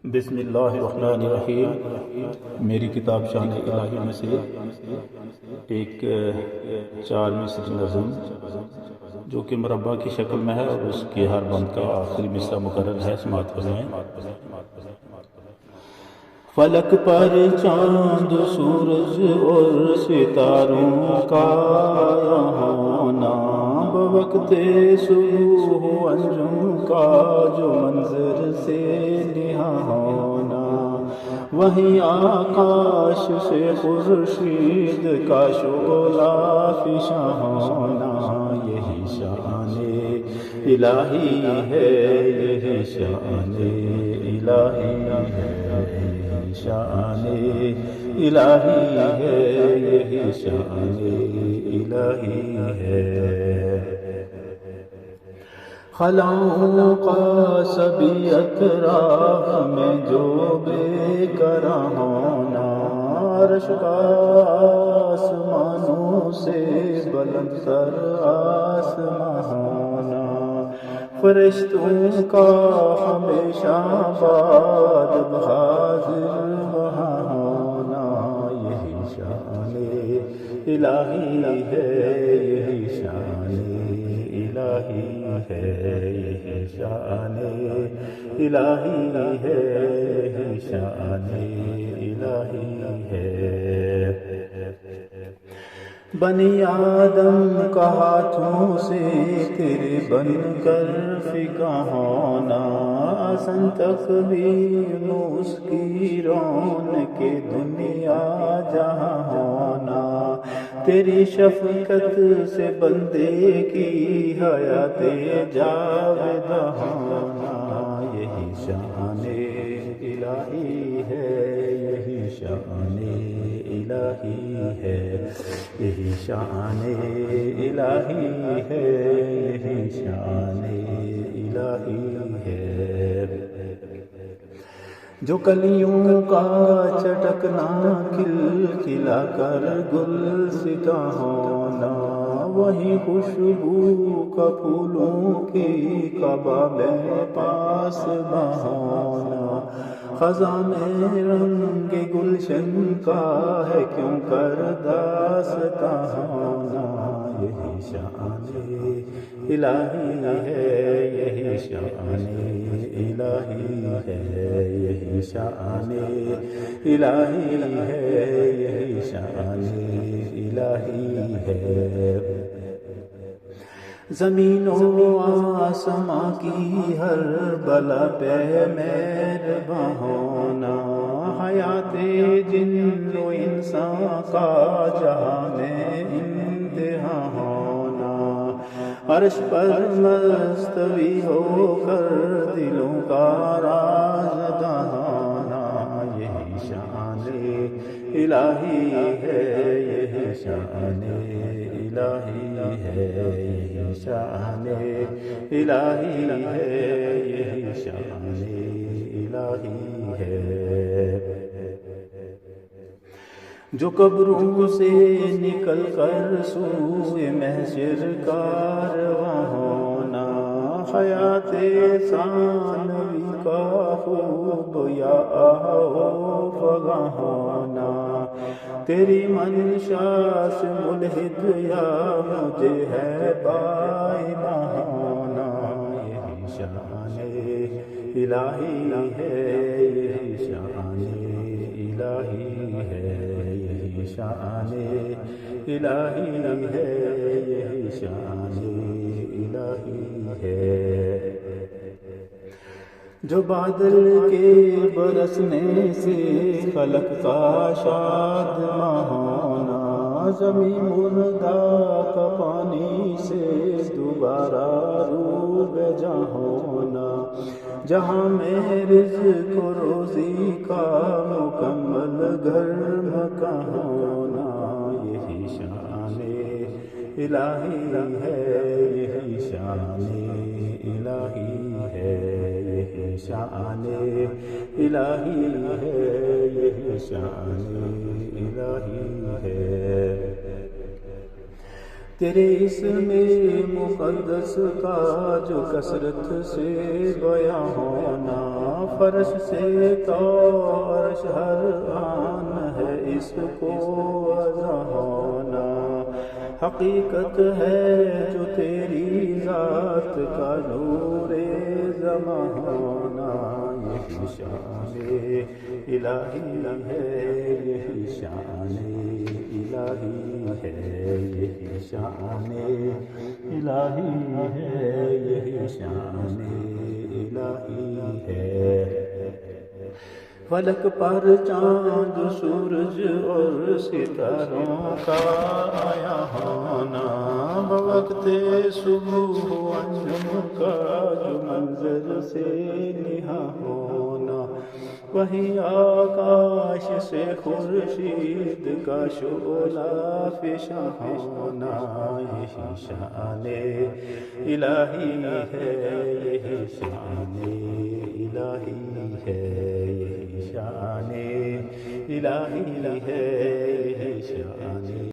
بسم اللہ الرحمن الرحیم. میری کتاب شان الہی میں سے ایک 4 مصر نظم جو کہ مربع کی شکل میں ہے اور اس کے ہر بند کا آخری مصرع مقرر ہے. سماعت فرمائیں. فلک پر چاند سورج اور ستاروں کا ہونا، بوقت صبح انجم کا جو منظر سے نہاں ہونا، وہیں آکاش سے خورشید کا شعلہ فشاں ہونا، یہی شان الہی ہے، یہی شان الہی ہے، یہی شان الہی ہے، یہی شان الہی ہے. خلاؤں کا سبھی اطراف میں جو بے قرار ہونا، عرش کا آسمانوں سے بلند تر آسمان ہونا، فرشتوں کا ہمیشہ بعد حاضر وہاں ہونا، یہی شان الہی ہے، یہی شان الہی ہے، یہی شان الہی ہے، یہی شان الہی ہے. بنی آدم کا ہاتھوں سے تیرے بن کر فکاں ہونا، حسن تقویم اس کی رونق کے دنیا جہاں ہونا، تیری شفقت سے بندے کی حیات جاودہ ہونا، یہی شان الہی ہے، یہی شان الہی ہے، یہی شان الہی ہے، یہی شان الہی ہے. جو کلیوں کا چٹکنا کھل کھلا کر گلستاں ہونا، وہی خوشبو کا پھولوں کی کعبہ میں پاس ہونا، خزاں میں رنگ گلشن کا ہے کیوں کر داستاں ہونا، یہی شان الہی ہے، یہی شان الہی ہے، یہی شان الہی ہے، یہی شان الہی ہے. زمین و آسماں کی ہر بلا پہ مہرباں ہونا، حیات جن و انسان کا جہاں میں انتہا ہونا، عرش پر مستوی ہو کر دلوں کا رازدہ ہونا، یہی شان الہی ہے، یہی شان الہی ہے، یہی شان الہی ہے، یہی شان الہی ہے. جو قبروں سے نکل کر سوئے محشر کارواں ہونا، حیات ثانوی کا خوب یا آہو فغاں ہونا، تیری منشا سے ملحد یا مجھے ہے بائیماں ہونا، یہی شان الہی ہے، یہی شان الہی ہے، یہی شان الہی ہے، یہی شان الہی ہے. جو بادل کے برسنے سے خلق کا شادماں ہونا، زمین مردہ کا پانی سے دوبارہ روح جاں ہونا، جہاں میں رزق و روزی کا مکمل گھر مکاں ہونا، یہی شان الہی ہے، یہی شان الہی ہے، یہی شان الہی ہے، یہی شان الہی ہے. تیرے اسم مقدس کا جو کثرت سے بیاں ہونا، فرش سے عرش ہر آن ہے اس کو ادا ہونا، حقیقت ہے جو تیری ذات کا نور زماں ہونا، یہی شان الہی ہے، یہی شان الہی ہے، یہی شان الہی ہے، یہی شان الہی ہے۔ فلک پر چاند سورج اور ستاروں کا آیا ہونا، بوقت صبح و انجم کا جو منظر سے نہاں ہونا، وہیں آکاش سے خورشید کا شعلہ فشاں ہونا، یہی شان الہی ہے، یہی شان الہی ہے، یہی شان الہی ہے، یہی شان